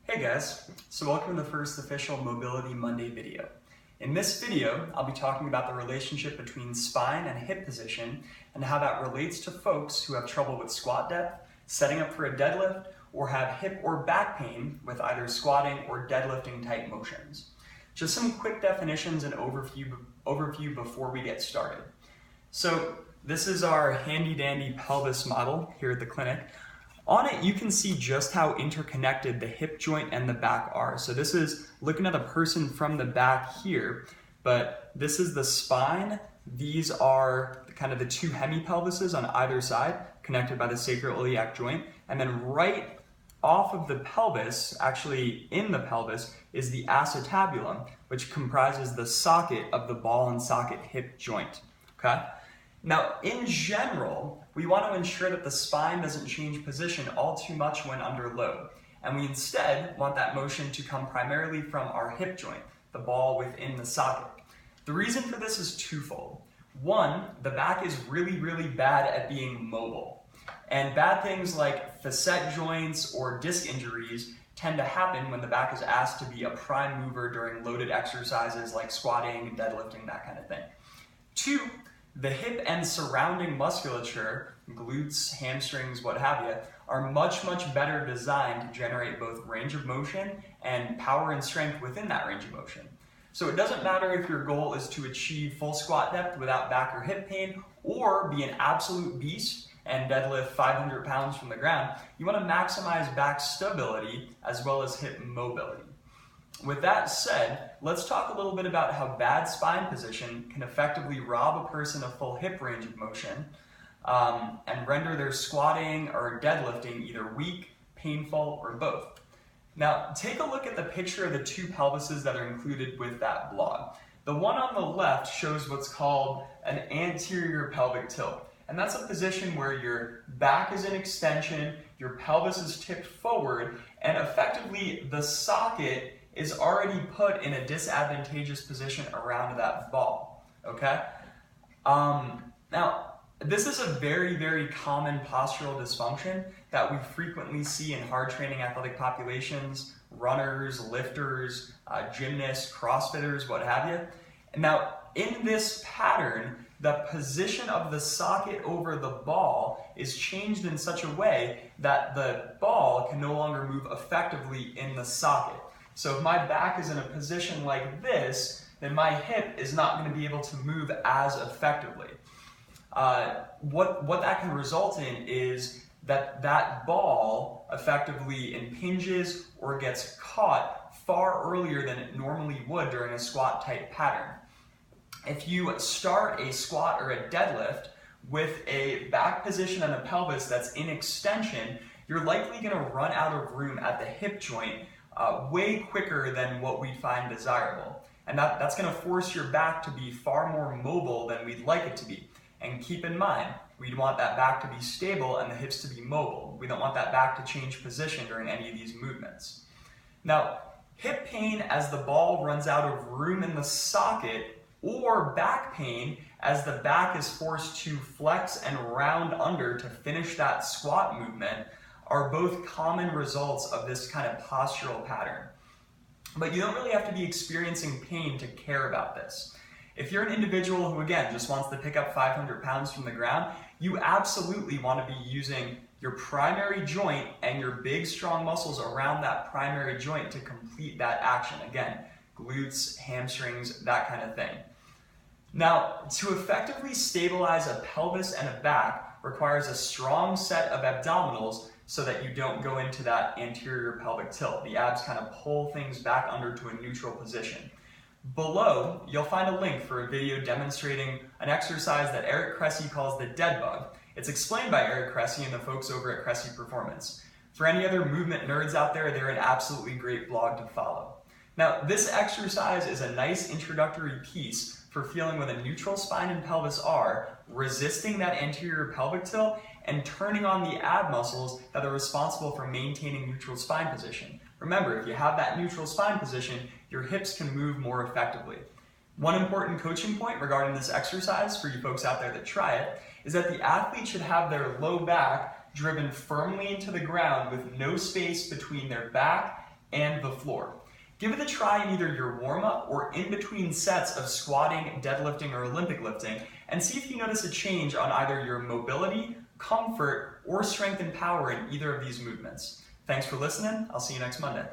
Hey guys, so welcome to the first official Mobility Monday video. In this video, I'll be talking about the relationship between spine and hip position and how that relates to folks who have trouble with squat depth, setting up for a deadlift, or have hip or back pain with either squatting or deadlifting type motions. Just some quick definitions and overview before we get started. So this is our handy dandy pelvis model here at the clinic. On it, you can see just how interconnected the hip joint and the back are. So this is looking at a person from the back here, but this is the spine. These are kind of the two hemipelvises on either side, connected by the sacroiliac joint. And then right off of the pelvis, actually in the pelvis, is the acetabulum, which comprises the socket of the ball and socket hip joint, okay? Now, in general, we want to ensure that the spine doesn't change position all too much when under load, and we instead want that motion to come primarily from our hip joint, the ball within the socket. The reason for this is twofold. One, the back is really bad at being mobile, and bad things like facet joints or disc injuries tend to happen when the back is asked to be a prime mover during loaded exercises like squatting, deadlifting, that kind of thing. Two, the hip and surrounding musculature, glutes, hamstrings, what have you, are much better designed to generate both range of motion and power and strength within that range of motion. So it doesn't matter if your goal is to achieve full squat depth without back or hip pain, or be an absolute beast and deadlift 500 pounds from the ground. You want to maximize back stability as well as hip mobility. With that said, let's talk a little bit about how bad spine position can effectively rob a person of full hip range of motion and render their squatting or deadlifting either weak, painful, or both. Now, take a look at the picture of the two pelvises that are included with that blog. The one on the left shows what's called an anterior pelvic tilt, and that's a position where your back is in extension, your pelvis is tipped forward, and effectively the socket is already put in a disadvantageous position around that ball, okay? Now, this is a very common postural dysfunction that we frequently see in hard training athletic populations, runners, lifters, gymnasts, crossfitters, what have you. And now, in this pattern, the position of the socket over the ball is changed in such a way that the ball can no longer move effectively in the socket. So if my back is in a position like this, then my hip is not going to be able to move as effectively. What that can result in is that ball effectively impinges or gets caught far earlier than it normally would during a squat type pattern. If you start a squat or a deadlift with a back position and a pelvis that's in extension, you're likely going to run out of room at the hip joint way quicker than what we find desirable. And that's going to force your back to be far more mobile than we'd like it to be. And keep in mind, we'd want that back to be stable and the hips to be mobile. We don't want that back to change position during any of these movements. Now, hip pain as the ball runs out of room in the socket, or back pain as the back is forced to flex and round under to finish that squat movement, are both common results of this kind of postural pattern. But you don't really have to be experiencing pain to care about this. If you're an individual who, again, just wants to pick up 500 pounds from the ground, you absolutely want to be using your primary joint and your big, strong muscles around that primary joint to complete that action. Again, glutes, hamstrings, that kind of thing. Now, to effectively stabilize a pelvis and a back requires a strong set of abdominals so that you don't go into that anterior pelvic tilt. The abs kind of pull things back under to a neutral position. Below, you'll find a link for a video demonstrating an exercise that Eric Cressy calls the dead bug. It's explained by Eric Cressy and the folks over at Cressy Performance. For any other movement nerds out there, they're an absolutely great blog to follow. Now, this exercise is a nice introductory piece for feeling where the neutral spine and pelvis are, resisting that anterior pelvic tilt, and turning on the ab muscles that are responsible for maintaining neutral spine position. Remember, if you have that neutral spine position, your hips can move more effectively. One important coaching point regarding this exercise for you folks out there that try it is that the athlete should have their low back driven firmly into the ground with no space between their back and the floor. Give it a try in either your warm-up or in between sets of squatting, deadlifting, or Olympic lifting, and see if you notice a change on either your mobility, comfort, or strength and power in either of these movements. Thanks for listening. I'll see you next Monday.